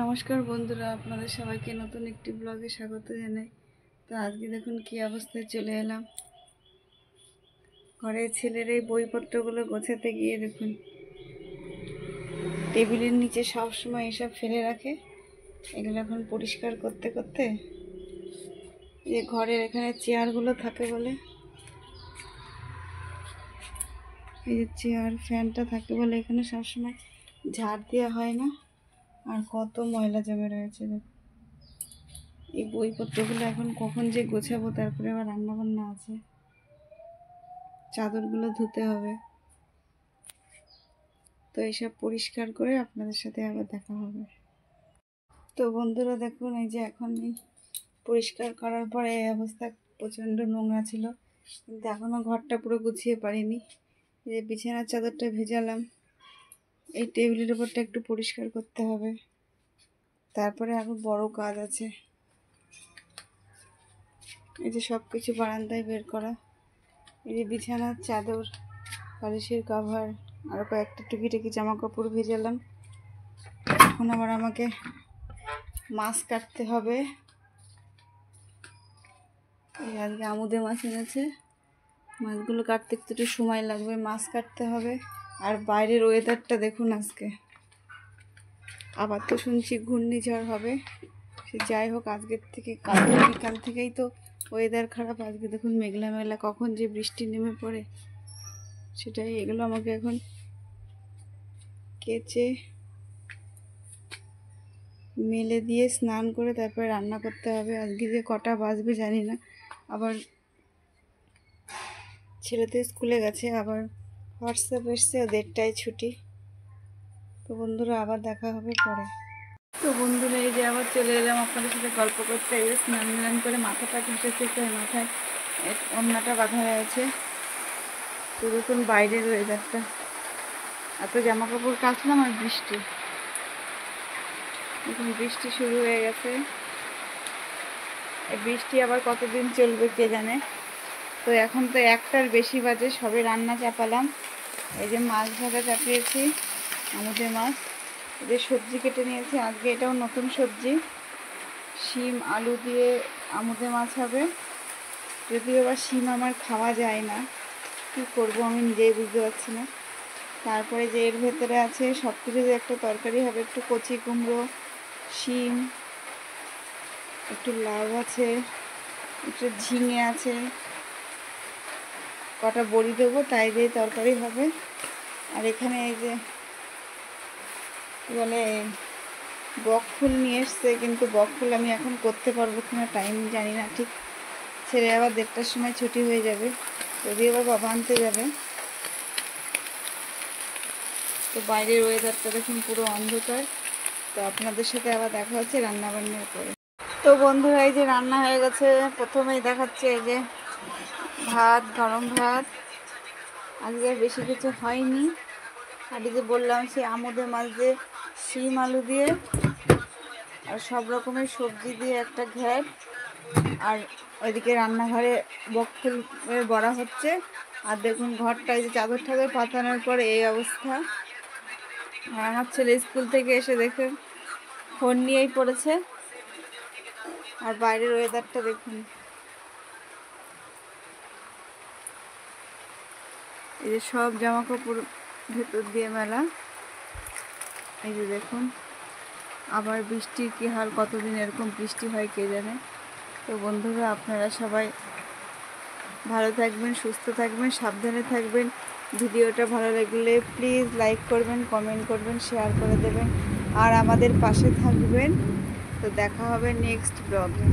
নমস্কার বন্ধুরা, আপনাদের সবাইকে নতুন একটি ব্লগে স্বাগত জানাই। তো আজকে দেখুন কি অবস্থায় চলে এলাম। ঘরের ছেলের এই বইপত্রগুলো গোছাতে গিয়ে দেখুন টেবিলের নিচে সবসময় এসব ফেলে রাখে। এগুলো এখন পরিষ্কার করতে করতে যে ঘরের এখানে চেয়ারগুলো থাকে বলে, এই যে চেয়ার ফ্যানটা থাকে বলে এখানে সবসময় ঝাড় দেওয়া হয় না, আর কত ময়লা জমে রয়েছে। এই বইপত্রগুলো এখন কখন যে গোছাবো, তারপরে আবার রান্নাবান্না আছে, চাদরগুলো ধুতে হবে। তো এইসব পরিষ্কার করে আপনাদের সাথে আবার দেখা হবে। তো বন্ধুরা দেখুন, এই যে এখন এই পরিষ্কার করার পরে এই অবস্থা, প্রচণ্ড নোংরা ছিল, কিন্তু এখনও ঘরটা পুরো গুছিয়ে পারিনি। এই যে বিছানার চাদরটা ভেজালাম, এই টেবিলের উপরটা একটু পরিষ্কার করতে হবে, তারপরে আরও বড় কাজ আছে। এই যে সব কিছু বারান্দায় বের করা, এই যে বিছানার চাদর, বালিশের কভার, আরও কয়েকটা টুকিটাকি জামা কাপড় ভেজালাম। এখন আবার আমাকে মাছ কাটতে হবে। এই আজকে আমুদে মাছ এনেছে, মাছগুলো কাটতে একটু সময় লাগবে, মাছ কাটতে হবে। আর বাইরের ওয়েদারটা দেখুন, আজকে আবার তো শুনছি ঘূর্ণিঝড় হবে। সে যাই হোক, আজকের থেকে কালকে বিকাল থেকেই তো ওয়েদার খারাপ। আজকে দেখুন মেঘলা মেঘলা, কখন যে বৃষ্টি নেমে পড়ে সেটাই। এগুলো আমাকে এখন কেচে মেলে দিয়ে স্নান করে তারপরে রান্না করতে হবে। আজকে যে কটা বাজবে জানি না, আবার ছেলে তো স্কুলে গেছে, আবার হোয়াটসঅ্যাপ এসছে 1:30টায় ছুটি। তো বন্ধুরা আবার দেখা হবে পরে। তো বন্ধুরা এই যে আবার চলে এলাম আপনাদের সাথে গল্প করতে। এই যে স্নান টান করে মাথাটা ঘেঁষেছে, মাথায় ওড়নাটা বাঁধা রয়েছে। তো দেখুন বাইরের ওয়েদারটা, এত জামা কাপড় কাচলাম আর বৃষ্টি, দেখুন বৃষ্টি শুরু হয়ে গেছে। এই বৃষ্টি আবার কতদিন চলবে কে জানে। তো এখন তো 1টার বেশি বাজে, সবে রান্না চাপালাম। এই যে মাছ ভাজা চাপিয়েছি, আমাদের মাছ। এই যে সবজি কেটে নিয়েছি, আজকে এটাও নতুন সবজি, শিম আলু দিয়ে আমুদে মাছ হবে। যদিও বা শিম আমার খাওয়া যায় না, কী করবো আমি নিজেই বুঝতে পারছি না। তারপরে যে এর ভেতরে আছে সব কিছু যে একটা তরকারি হবে, একটু কচি কুমড়ো, শিম, একটু লাউ আছে, একটু ঝিঙে আছে, কটা বড়ি দেবো, তাই দিয়ে তরকারি হবে। আর এখানে এই যে বলে বকফুল নিয়ে এসছে, কিন্তু বকফুল আমি এখন করতে পারবো কিনা টাইম জানি না ঠিক। ছেলে আবার 1:30টার সময় ছুটি হয়ে যাবে, যদিও আবার বাবা আনতে যাবে। তো বাইরের ওয়েদারটা দেখুন পুরো অন্ধকার। তো আপনাদের সাথে আবার দেখা হচ্ছে রান্নাবান্নার পরে। তো বন্ধুরা এই যে রান্না হয়ে গেছে। প্রথমেই দেখাচ্ছে এই যে ভাত, গরম ভাত। আজকে বেশি কিছু হয়নি, আর এই যে বললাম সে আমুদে মাছ দিয়ে শিম আলু দিয়ে আর সব রকমের সবজি দিয়ে একটা ঘ্যাট। আর ওইদিকে রান্নাঘরে বকফুলের বড়া হচ্ছে। আর দেখুন ঘরটা এই যে চাদর টাদর পাতানোর পরে এই অবস্থা। আর আমার ছেলে স্কুল থেকে এসে দেখে ফোন নিয়েই পড়েছে। আর বাইরের ওয়েদারটা দেখুন, এই যে সব জামা কাপড় ভেতর দিয়ে মেলা। এই যে দেখুন আবার বৃষ্টির কী হাল, কতদিন এরকম বৃষ্টি হয় কে জানে। তো বন্ধুরা আপনারা সবাই ভালো থাকবেন, সুস্থ থাকবেন, সাবধানে থাকবেন। ভিডিওটা ভালো লাগলে প্লিজ লাইক করবেন, কমেন্ট করবেন, শেয়ার করে দেবেন, আর আমাদের পাশে থাকবেন। তো দেখা হবে নেক্সট ব্লগে।